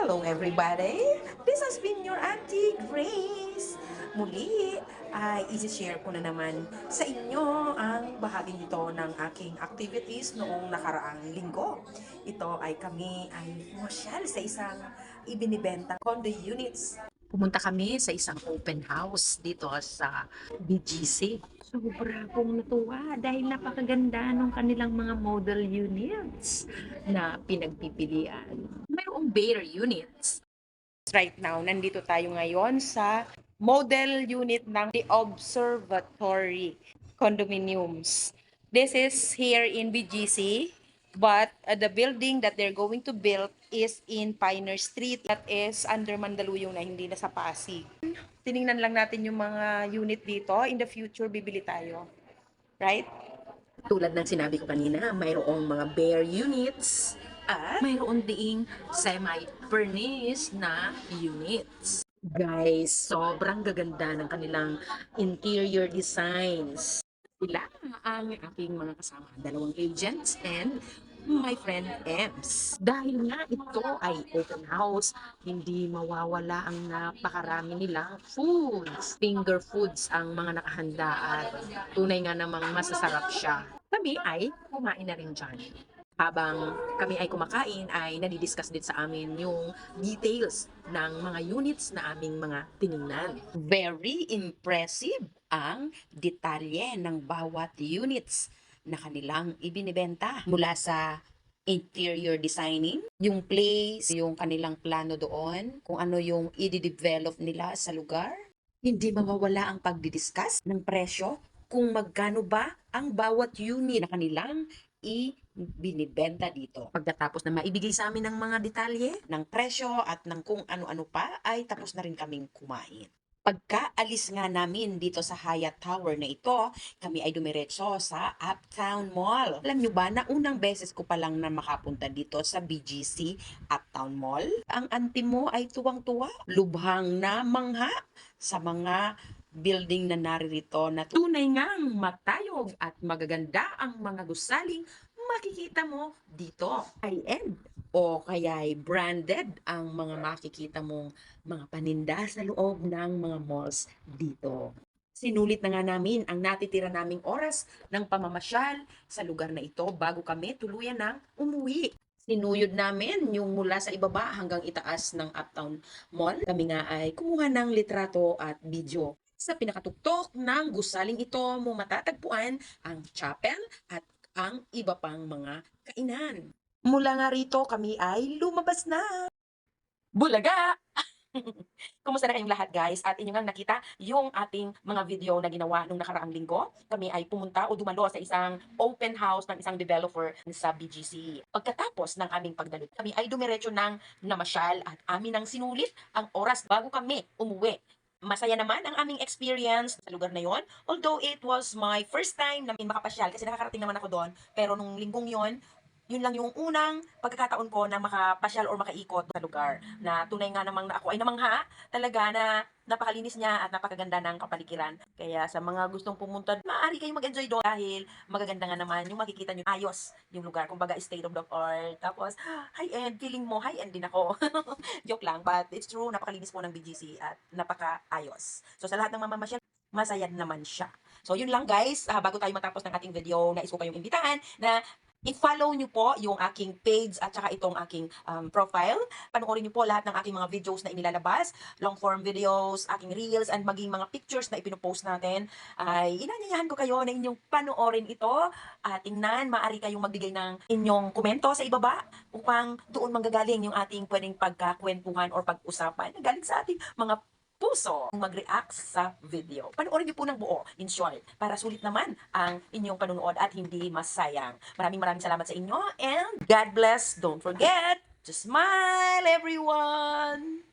Hello everybody! This has been your Auntie Grace. Muli ay isi-share ko na naman sa inyo ang bahagi nito ng aking activities noong nakaraang linggo. Ito ay kami ay pumasyal sa isang ibinibenta condo units. Pumunta kami sa isang open house dito sa BGC. Sobra akong natuwa dahil napakaganda ng kanilang mga model units na pinagpipilian. Mayroong bare units. Right now, nandito tayo ngayon sa model unit ng The Observatory Condominiums. This is here in BGC, but the building that they're going to build is in Pioneer Street. That is under Mandaluyong na, hindi na sa Pasig. Tiningnan lang natin yung mga unit dito. In the future, bibili tayo. Right? Tulad ng sinabi ko kanina, mayroong mga bare units at mayroon ding semi-furnished na units. Guys, sobrang gaganda ng kanilang interior designs. Sila ang aking mga kasama, dalawang agents and my friend Ems. Dahil nga ito ay open house, hindi mawawala ang napakarami nilang foods. Finger foods ang mga nakahanda at tunay nga namang masasarap siya. Kami ay kumain na rin dyan. Habang kami ay kumakain ay nadidiscuss din sa amin yung details ng mga units na aming mga tiningnan. Very impressive ang detalye ng bawat units na kanilang ibinibenta mula sa interior designing, yung place, yung kanilang plano doon, kung ano yung i-develop nila sa lugar. Hindi mawawala ang pagdidiscuss ng presyo kung magkano ba ang bawat unit na kanilang ibinibenta dito. Pagkatapos na maibigay sa amin ng mga detalye, ng presyo at ng kung ano-ano pa, ay tapos na rin kaming kumain. Pagkaalis nga namin dito sa Hyatt Tower na ito, kami ay dumiretso sa Uptown Mall. Alam nyo ba na unang beses ko pa lang na makapunta dito sa BGC Uptown Mall? Ang auntie mo ay tuwang-tuwa, lubhang na mangha sa mga building na naririto na tunay ngang matayog at magaganda ang mga gusaling makikita mo dito. High-end o kaya'y branded ang mga makikita mong mga paninda sa loob ng mga malls dito. Sinulit na nga namin ang natitira naming oras ng pamamasyal sa lugar na ito bago kami tuluyan ng umuwi. Sinuyod namin yung mula sa ibaba hanggang itaas ng Uptown Mall. Kami nga ay kumuha ng litrato at video. Sa pinakatuktok ng gusaling ito mo matatagpuan ang chapel at ang iba pang mga kainan. Mula nga rito kami ay lumabas na. Bulaga! Kumusta na kayong lahat guys? At inyo nga nakita yung ating mga video na ginawa nung nakaraang linggo. Kami ay pumunta o dumalo sa isang open house ng isang developer sa BGC. Pagkatapos ng aming pagdalo, kami ay dumiretso ng namasyal at amin ang sinulit ang oras bago kami umuwi. Masaya naman ang aming experience sa lugar na yon. Although it was my first time na makapasyal kasi nakakarating naman ako doon. Pero nung linggong yon, yun lang yung unang pagkakataon ko na makapasyal or makaikot sa lugar. Na tunay nga namang na ako ay namangha talaga na napakalinis niya at napakaganda ng kapaligiran. Kaya sa mga gustong pumunta, maaari kayong mag-enjoy doon dahil magaganda nga naman yung makikita nyo. Ayos yung lugar, kumbaga state of the art. Tapos high-end, feeling mo high-end din ako. Joke lang, but it's true, napakalinis po ng BGC at napaka-ayos. So sa lahat ng mamamasyal, masaya naman siya. So yun lang guys, bago tayo matapos ng ating video, nais ko kayong imbitahan na i-follow nyo po yung aking page at saka itong aking profile. Panoorin nyo po lahat ng aking mga videos na inilalabas, long form videos, aking reels, and maging mga pictures na ipinopost natin. Ay inanyayahan ko kayo na inyong panoorin ito at tingnan, maaari kayong magbigay ng inyong komento sa ibaba upang doon manggagaling yung ating pwedeng pagkakwentuhan or pag-usapan na galing sa ating mga puso mag-react sa video. Panoorin niyo po ng buo, in short, para sulit naman ang inyong panunood at hindi masayang. Maraming salamat sa inyo and God bless. Don't forget to smile, everyone!